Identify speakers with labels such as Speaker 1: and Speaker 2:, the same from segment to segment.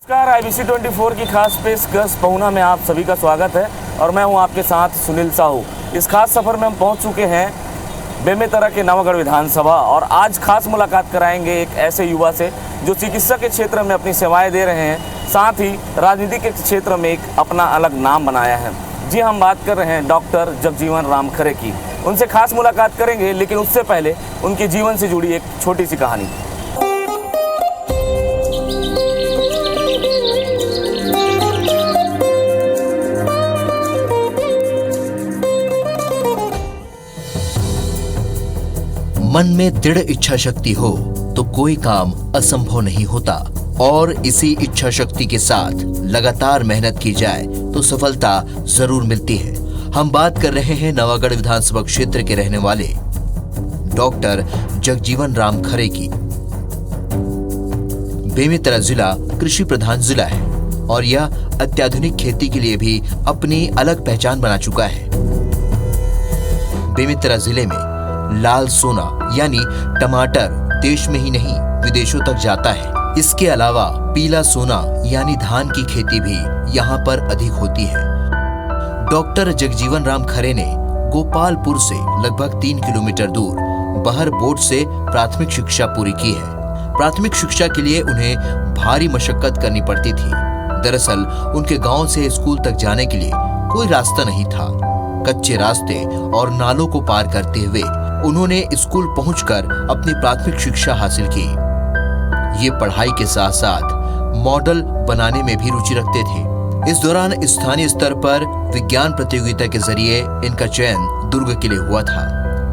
Speaker 1: नमस्कार, IBC 24 की खास पेशकश पहुना में आप सभी का स्वागत है और मैं हूं आपके साथ सुनील साहू। इस खास सफ़र में हम पहुंच चुके हैं बेमेतरा के नवागढ़ विधानसभा और आज खास मुलाकात कराएंगे एक ऐसे युवा से जो चिकित्सा के क्षेत्र में अपनी सेवाएं दे रहे हैं, साथ ही राजनीति के क्षेत्र में एक अपना अलग नाम बनाया है। जी, हम बात कर रहे हैं डॉक्टर जगजीवन राम खरे की। उनसे खास मुलाकात करेंगे, लेकिन उससे पहले उनके जीवन से जुड़ी एक छोटी सी कहानी।
Speaker 2: मन में दृढ़ इच्छा शक्ति हो तो कोई काम असंभव नहीं होता और इसी इच्छा शक्ति के साथ लगातार मेहनत की जाए तो सफलता जरूर मिलती है। हम बात कर रहे हैं नवागढ़ विधानसभा क्षेत्र के रहने वाले डॉक्टर जगजीवन राम खरे की। बेमेतरा जिला कृषि प्रधान जिला है और यह अत्याधुनिक खेती के लिए भी अपनी अलग पहचान बना चुका है। बेमेतरा जिले में लाल सोना यानी टमाटर देश में ही नहीं विदेशों तक जाता है। इसके अलावा पीला सोना यानी धान की खेती भी यहाँ पर अधिक होती है। डॉक्टर जगजीवन राम खरे ने गोपालपुर से लगभग 3 किलोमीटर दूर बहर बोर्ड से प्राथमिक शिक्षा पूरी की है। प्राथमिक शिक्षा के लिए उन्हें भारी मशक्कत करनी पड़ती थी। दरअसल उनके गांव से स्कूल तक जाने के लिए कोई रास्ता नहीं था। कच्चे रास्ते और नालों को पार करते हुए उन्होंने स्कूल पहुंचकर अपनी प्राथमिक शिक्षा हासिल की। ये पढ़ाई के साथ साथ मॉडल बनाने में भी रुचि रखते थे। इस दौरान स्थानीय स्तर पर विज्ञान प्रतियोगिता के जरिए इनका चयन दुर्ग के लिए हुआ था,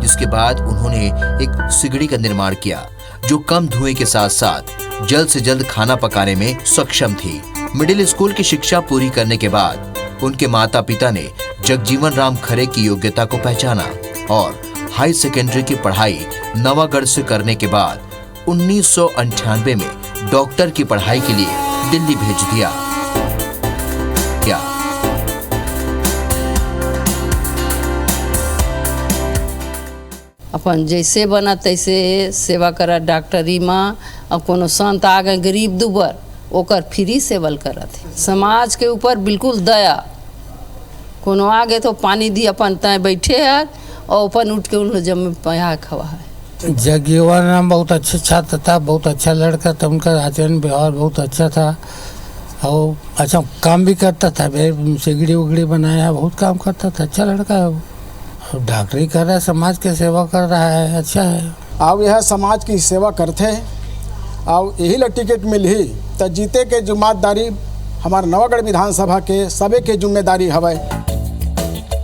Speaker 2: जिसके बाद उन्होंने एक सिगड़ी का निर्माण किया जो कम धुएं के साथ साथ जल्द से जल्द खाना पकाने में सक्षम थी। मिडिल स्कूल की शिक्षा पूरी करने के बाद उनके माता पिता ने जगजीवन राम खरे की योग्यता को पहचाना और हाई सेकेंडरी की पढ़ाई नवागढ़ से करने के बाद 1998 में डॉक्टर की पढ़ाई के लिए दिल्ली भेज दिया। क्या
Speaker 3: अपन जैसे बना तैसे सेवा करा डॉक्टरी में। और कोनो संत आ गए गरीब दुबर ओकर फ्री सेवल करत है। समाज के ऊपर बिल्कुल दया। कोनो आ गए तो पानी दी अपन तय बैठे है और अपन उठ के उन जब पया खवा है।
Speaker 4: जगजीवन राम बहुत अच्छे छात्र था, बहुत अच्छा लड़का था। उनका आचरण व्यवहार बहुत अच्छा था और अच्छा काम भी करता था। सिगड़ी उगड़ी बनाया, बहुत काम करता था। अच्छा लड़का है वो। डॉक्टरी कर रहा है, समाज की सेवा कर रहा है, अच्छा है।
Speaker 5: अब यह समाज की सेवा करते हैं और यही ला टिकट मिली तो जीते के जिम्मेदारी हमारे नवागढ़ विधानसभा के सबे के जिम्मेदारी हवे।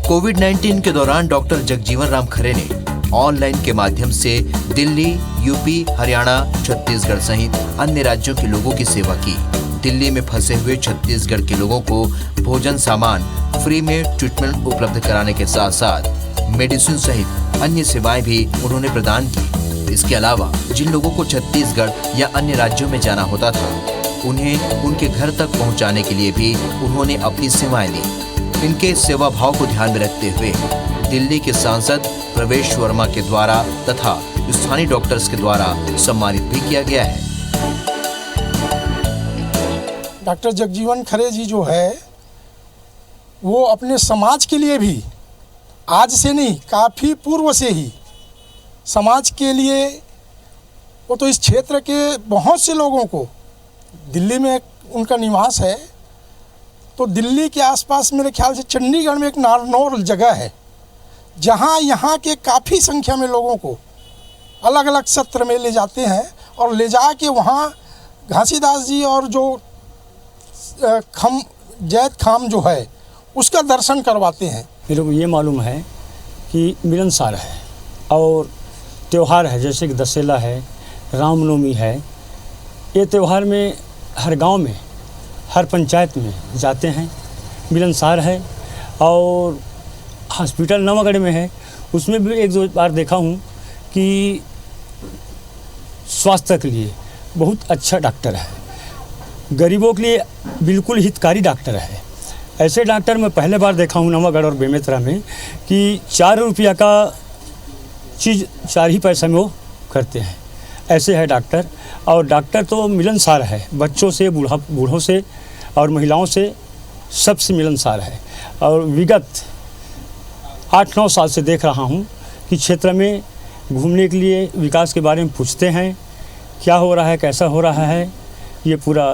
Speaker 2: कोविड-19 के दौरान डॉक्टर जगजीवन राम खरे ने ऑनलाइन के माध्यम से दिल्ली, यूपी, हरियाणा, छत्तीसगढ़ सहित अन्य राज्यों के लोगों की सेवा की। दिल्ली में फंसे हुए छत्तीसगढ़ के लोगों को भोजन सामान फ्री में ट्रीटमेंट उपलब्ध कराने के साथ साथ मेडिसिन सहित अन्य सेवाएं भी उन्होंने प्रदान की। इसके अलावा जिन लोगों को छत्तीसगढ़ या अन्य राज्यों में जाना होता था, उन्हें उनके घर तक पहुंचाने के लिए भी उन्होंने अपनी सेवाएं दी। इनके सेवा भाव को ध्यान में रखते हुए दिल्ली के सांसद प्रवेश वर्मा के द्वारा तथा स्थानीय डॉक्टर्स के द्वारा सम्मानित भी किया गया है।
Speaker 5: डॉक्टर जगजीवन खरे जी जो है वो अपने समाज के लिए भी आज से नहीं काफ़ी पूर्व से ही समाज के लिए वो तो इस क्षेत्र के बहुत से लोगों को, दिल्ली में उनका निवास है तो दिल्ली के आसपास मेरे ख्याल से चंडीगढ़ में एक नारनौल जगह है जहाँ यहाँ के काफ़ी संख्या में लोगों को अलग अलग सत्र में ले जाते हैं और ले जा के वहाँ घासीदास जी और जो जैद खाम जो है उसका दर्शन करवाते हैं।
Speaker 6: मेरे को ये मालूम है कि मिलनसार है और त्यौहार है, जैसे कि दशहरा है, रामनवमी है। ये त्यौहार में हर गांव में, हर पंचायत में जाते हैं, मिलनसार है। और हॉस्पिटल नवागढ़ में है, उसमें भी 1-2 बार देखा हूँ कि स्वास्थ्य के लिए बहुत अच्छा डॉक्टर है, गरीबों के लिए बिल्कुल हितकारी डॉक्टर है। ऐसे डॉक्टर मैं पहले बार देखा हूँ नवागढ़ और बेमेतरा में कि 4 रुपया का चीज़ 4 ही पैसा में वो करते हैं। ऐसे है डॉक्टर। और डॉक्टर तो मिलनसार है, बच्चों से बूढ़ों से और महिलाओं से सबसे मिलनसार है। और विगत 8-9 साल से देख रहा हूँ कि क्षेत्र में घूमने के लिए विकास के बारे में पूछते हैं, क्या हो रहा है, कैसा हो रहा है, ये पूरा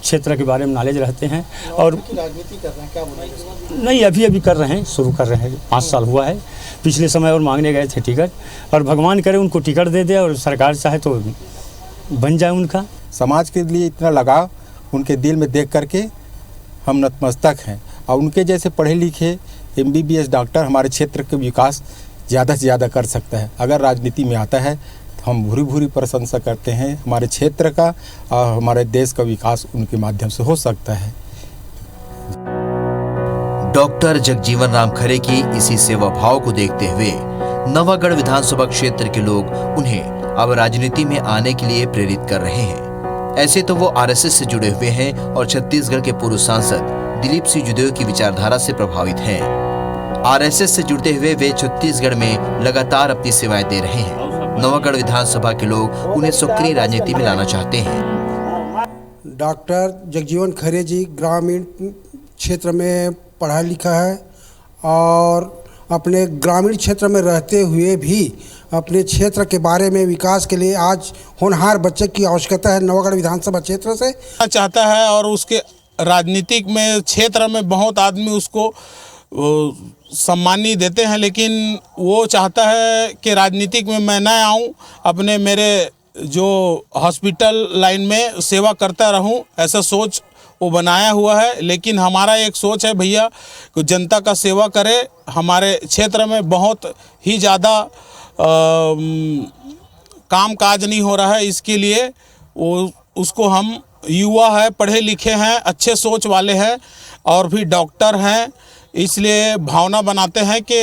Speaker 6: क्षेत्र के बारे में नॉलेज रहते हैं। और
Speaker 5: राजनीति कर रहे हैं, क्या बोलेंगे?
Speaker 6: नहीं, अभी कर रहे हैं, शुरू कर रहे हैं, 5 साल हुआ है। पिछले समय और मांगने गए थे टिकट, और भगवान करे उनको टिकट दे दे और सरकार चाहे तो बन जाए उनका।
Speaker 7: समाज के लिए इतना लगाव उनके दिल में देख करके हम नतमस्तक हैं। और उनके जैसे पढ़े लिखे MBBS डॉक्टर हमारे क्षेत्र के विकास ज़्यादा से ज़्यादा कर सकता है। अगर राजनीति में आता है तो हम भूरी प्रशंसा करते हैं हमारे क्षेत्र का, और हमारे देश का विकास उनके माध्यम से हो सकता है।
Speaker 2: डॉक्टर जगजीवन राम खरे की इसी सेवा भाव को देखते हुए नवागढ़ विधानसभा क्षेत्र के लोग उन्हें अब राजनीति में आने के लिए प्रेरित कर रहे हैं। ऐसे तो वो RSS से जुड़े हुए हैं और छत्तीसगढ़ के पूर्व सांसद दिलीप सिंह जूदेव की विचारधारा से प्रभावित हैं। RSS से जुड़ते हुए वे छत्तीसगढ़ में लगातार अपनी सेवाएं दे रहे हैं। नवागढ़ विधानसभा के लोग उन्हें सक्रिय राजनीति में लाना चाहते हैं।
Speaker 8: डॉक्टर जगजीवन खरे जी ग्रामीण क्षेत्र में पढ़ा लिखा है और अपने ग्रामीण क्षेत्र में रहते हुए भी अपने क्षेत्र के बारे में विकास के लिए आज होनहार बच्चे की आवश्यकता है नवागढ़ विधानसभा क्षेत्र से
Speaker 9: चाहता है। और उसके राजनीतिक में क्षेत्र में बहुत आदमी उसको सम्मानी देते हैं, लेकिन वो चाहता है कि राजनीतिक में मैं न आऊं, अपने मेरे जो हॉस्पिटल लाइन में सेवा करता रहूं, ऐसा सोच वो बनाया हुआ है। लेकिन हमारा एक सोच है भैया कि जनता का सेवा करे। हमारे क्षेत्र में बहुत ही ज़्यादा काम काज नहीं हो रहा है, इसके लिए वो उसको हम युवा है, पढ़े लिखे हैं, अच्छे सोच वाले हैं और भी डॉक्टर हैं, इसलिए भावना बनाते हैं कि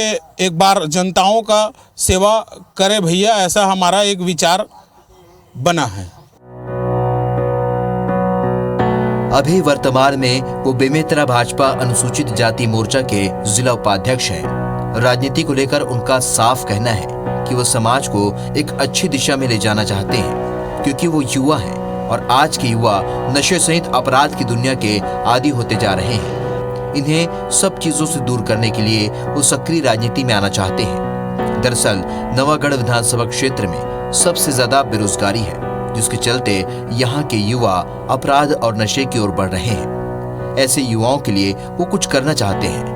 Speaker 9: एक बार जनताओं का सेवा करे भैया, ऐसा हमारा एक विचार बना है।
Speaker 2: अभी वर्तमान में वो बेमेतरा भाजपा अनुसूचित जाति मोर्चा के जिला उपाध्यक्ष हैं। राजनीति को लेकर उनका साफ कहना है कि वो समाज को एक अच्छी दिशा में ले जाना चाहते हैं, क्योंकि वो युवा हैं और आज के युवा नशे सहित अपराध की दुनिया के आदी होते जा रहे हैं। इन्हें सब चीजों से दूर करने के लिए वो सक्रिय राजनीति में आना चाहते हैं। दरअसल नवागढ़ विधानसभा क्षेत्र में सबसे ज्यादा बेरोजगारी है, जिसके चलते यहाँ के युवा अपराध और नशे की ओर बढ़ रहे हैं। ऐसे युवाओं के लिए वो कुछ करना चाहते हैं।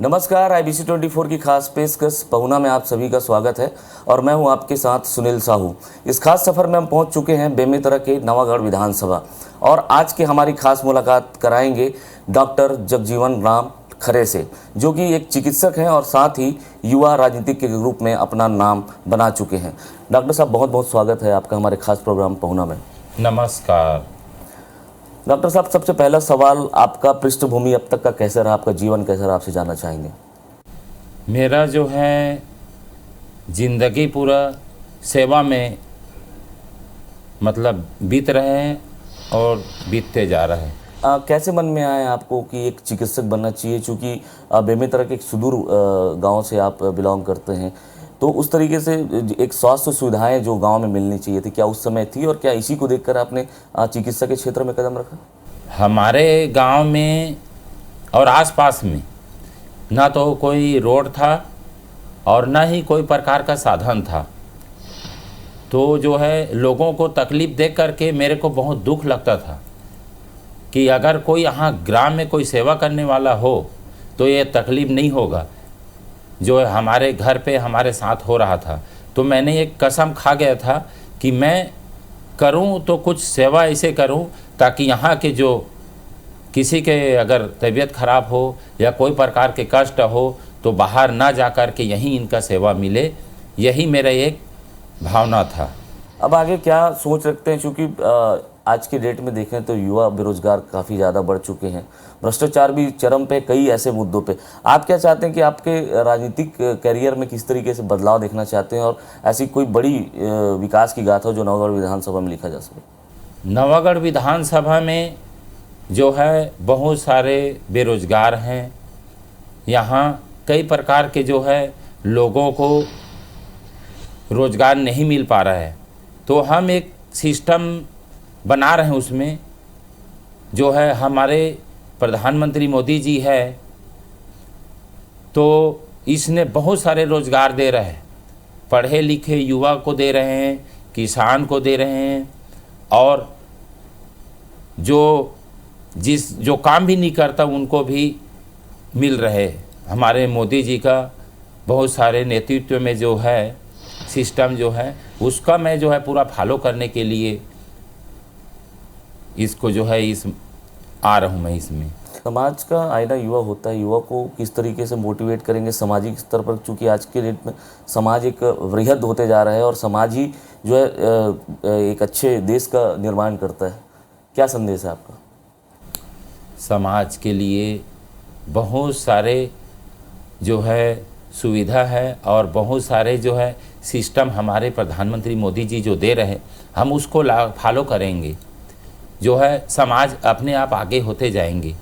Speaker 1: नमस्कार, IBC 24 की खास पेशकश पहुना में आप सभी का स्वागत है और मैं हूं आपके साथ सुनील साहू। इस खास सफर में हम पहुंच चुके हैं बेमेतरा के नवागढ़ विधानसभा और आज की हमारी खास मुलाकात कराएंगे डॉक्टर जगजीवन राम खरे से, जो कि एक चिकित्सक हैं और साथ ही युवा राजनीतिक के रूप में अपना नाम बना चुके हैं। डॉक्टर साहब, बहुत बहुत स्वागत है आपका हमारे खास प्रोग्राम पहुना में।
Speaker 10: नमस्कार
Speaker 1: डॉक्टर साहब, सबसे पहला सवाल, आपका पृष्ठभूमि अब तक का कैसा रहा, आपका जीवन कैसा रहा, आपसे जानना चाहेंगे।
Speaker 10: मेरा जो है जिंदगी पूरा सेवा में मतलब बीत रहे हैं और बीतते जा रहे हैं।
Speaker 1: कैसे मन में आया आपको कि एक चिकित्सक बनना चाहिए, चूँकि बेमेतरा के एक सुदूर गांव से आप बिलोंग करते हैं, तो उस तरीके से एक स्वास्थ्य सुविधाएं जो गांव में मिलनी चाहिए थी, क्या उस समय थी और क्या इसी को देखकर आपने चिकित्सा के क्षेत्र में कदम रखा?
Speaker 10: हमारे गांव में और आसपास में ना तो कोई रोड था और ना ही कोई प्रकार का साधन था, तो जो है लोगों को तकलीफ़ देख करके मेरे को बहुत दुख लगता था कि अगर कोई यहाँ ग्राम में कोई सेवा करने वाला हो तो ये तकलीफ़ नहीं होगा जो है हमारे घर पे हमारे साथ हो रहा था। तो मैंने एक कसम खा गया था कि मैं करूं तो कुछ सेवा ऐसे करूं ताकि यहाँ के जो किसी के अगर तबीयत ख़राब हो या कोई प्रकार के कष्ट हो तो बाहर ना जा कर के यहीं इनका सेवा मिले, यही मेरा एक भावना था।
Speaker 1: अब आगे क्या सोच रखते हैं, क्योंकि आज के डेट में देखें तो युवा बेरोजगार काफ़ी ज़्यादा बढ़ चुके हैं, भ्रष्टाचार भी चरम पे, कई ऐसे मुद्दों पे आप क्या चाहते हैं कि आपके राजनीतिक करियर में किस तरीके से बदलाव देखना चाहते हैं और ऐसी कोई बड़ी विकास की गाथा जो नवागढ़ विधानसभा में लिखा जा सके?
Speaker 10: नवागढ़ विधानसभा में जो है बहुत सारे बेरोजगार हैं, यहाँ कई प्रकार के जो है लोगों को रोज़गार नहीं मिल पा रहा है, तो हम एक सिस्टम बना रहे हैं। उसमें जो है हमारे प्रधानमंत्री मोदी जी है, तो इसने बहुत सारे रोज़गार दे रहे हैं, पढ़े लिखे युवा को दे रहे हैं, किसान को दे रहे हैं, और जो काम भी नहीं करता उनको भी मिल रहे। हमारे मोदी जी का बहुत सारे नेतृत्व में जो है सिस्टम जो है उसका मैं जो है पूरा फॉलो करने के लिए इसको जो है आ रहा हूँ मैं इसमें।
Speaker 1: समाज का आईना युवा होता है, युवा को किस तरीके से मोटिवेट करेंगे सामाजिक स्तर पर, क्योंकि आज के डेट में समाज एक वृहद होते जा रहा है और समाज ही जो है एक अच्छे देश का निर्माण करता है। क्या संदेश है आपका?
Speaker 10: समाज के लिए बहुत सारे जो है सुविधा है और बहुत सारे जो है सिस्टम हमारे प्रधानमंत्री मोदी जी जो दे रहे हैं, हम उसको फॉलो करेंगे, जो है समाज अपने आप आगे होते जाएंगे।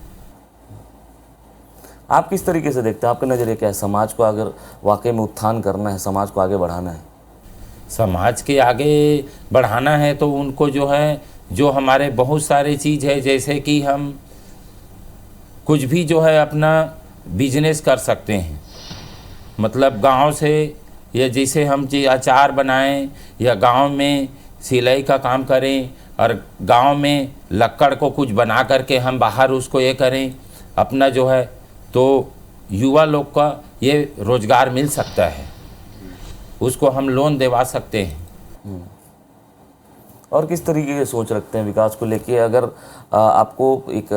Speaker 1: आप किस तरीके से देखते हैं, आपका नज़रिया क्या है? समाज को अगर वाकई में उत्थान करना है, समाज को आगे बढ़ाना है,
Speaker 10: समाज के आगे बढ़ाना है, तो उनको जो है जो हमारे बहुत सारे चीज़ है, जैसे कि हम कुछ भी जो है अपना बिजनेस कर सकते हैं, मतलब गांव से, या जैसे हम अचार बनाएं या गांव में सिलाई का काम करें और गांव में लक्कड़ को कुछ बना करके हम बाहर उसको ये करें अपना जो है, तो युवा लोग का ये रोज़गार मिल सकता है, उसको हम लोन दिलवा सकते हैं।
Speaker 1: और किस तरीके की सोच रखते हैं विकास को लेके? अगर आपको एक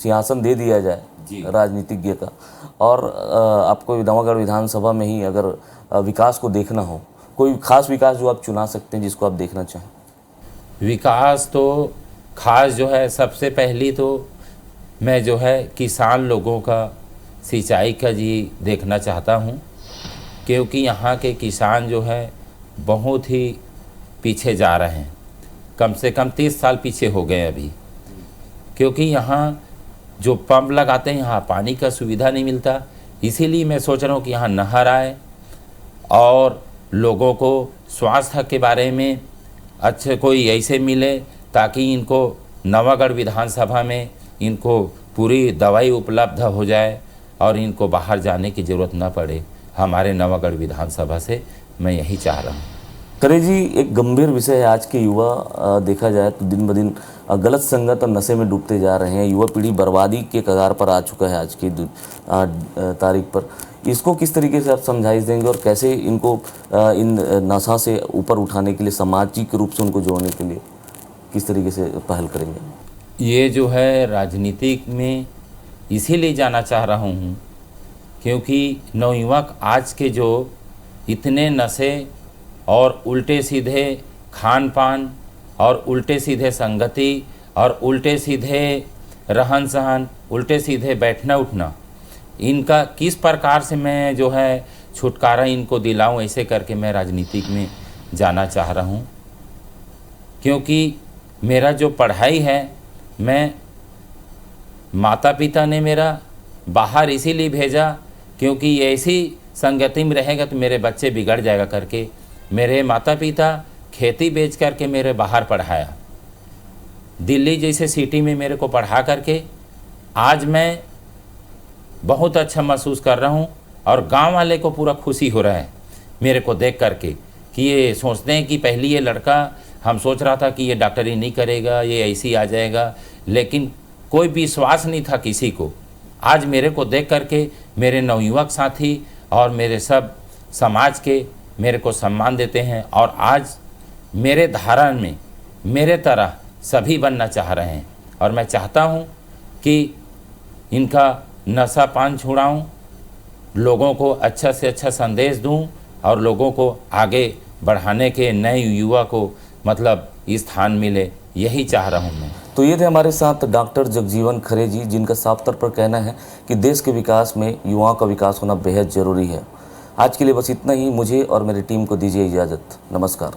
Speaker 1: सिंहासन दे दिया जाए राजनीतिज्ञ का और आपको नवागढ़ विधानसभा में ही अगर विकास को देखना हो, कोई खास विकास जो आप चुना सकते हैं जिसको आप देखना चाहें?
Speaker 10: विकास तो खास जो है, सबसे पहली तो मैं जो है किसान लोगों का सिंचाई का जी देखना चाहता हूँ, क्योंकि यहाँ के किसान जो है बहुत ही पीछे जा रहे हैं, कम से कम 30 साल पीछे हो गए अभी, क्योंकि यहाँ जो पंप लगाते हैं यहाँ पानी का सुविधा नहीं मिलता। इसीलिए मैं सोच रहा हूँ कि यहाँ नहर आए और लोगों को स्वास्थ्य के बारे में अच्छे कोई ऐसे मिले ताकि इनको नवागढ़ विधानसभा में इनको पूरी दवाई उपलब्ध हो जाए और इनको बाहर जाने की ज़रूरत न पड़े हमारे नवागढ़ विधानसभा से। मैं यही चाह रहा हूँ।
Speaker 1: खरे जी, एक गंभीर विषय है, आज के युवा देखा जाए तो दिन ब दिन गलत संगत और नशे में डूबते जा रहे हैं। युवा पीढ़ी बर्बादी के कगार पर आ चुका है आज की तारीख पर। इसको किस तरीके से आप समझाइश देंगे और कैसे इनको इन नशा से ऊपर उठाने के लिए, सामाजिक रूप से उनको जोड़ने के लिए किस तरीके से पहल करेंगे?
Speaker 10: ये जो है राजनीतिक में इसीलिए जाना चाह रहा हूँ क्योंकि नवयुवक आज के जो इतने नशे और उल्टे सीधे खान पान और उल्टे सीधे संगति और उल्टे सीधे रहन सहन, उल्टे सीधे बैठना उठना, इनका किस प्रकार से मैं जो है छुटकारा इनको दिलाऊं, ऐसे करके मैं राजनीतिक में जाना चाह रहा हूं। क्योंकि मेरा जो पढ़ाई है, मैं माता पिता ने मेरा बाहर इसीलिए भेजा क्योंकि ऐसी संगति में रहेगा तो मेरे बच्चे बिगड़ जाएगा करके मेरे माता पिता खेती बेच करके मेरे बाहर पढ़ाया। दिल्ली जैसे सिटी में मेरे को पढ़ा करके आज मैं बहुत अच्छा महसूस कर रहा हूँ और गांव वाले को पूरा खुशी हो रहा है मेरे को देख करके कि ये सोचते हैं कि पहले ये लड़का, हम सोच रहा था कि ये डॉक्टरी नहीं करेगा, ये ऐसी आ जाएगा, लेकिन कोई विश्वास नहीं था किसी को। आज मेरे को देख करके मेरे नवयुवक साथी और मेरे सब समाज के मेरे को सम्मान देते हैं और आज मेरे धारण में मेरे तरह सभी बनना चाह रहे हैं। और मैं चाहता हूं कि इनका नशा पान छुड़ाऊं, लोगों को अच्छा से अच्छा संदेश दूं और लोगों को आगे बढ़ाने के नए युवा को मतलब स्थान मिले, यही चाह रहा हूं मैं।
Speaker 1: तो ये थे हमारे साथ डॉक्टर जगजीवन खरे जी, जिनका साफ तौर पर कहना है कि देश के विकास में युवाओं का विकास होना बेहद ज़रूरी है। आज के लिए बस इतना ही। मुझे और मेरी टीम को दीजिए इजाज़त। नमस्कार।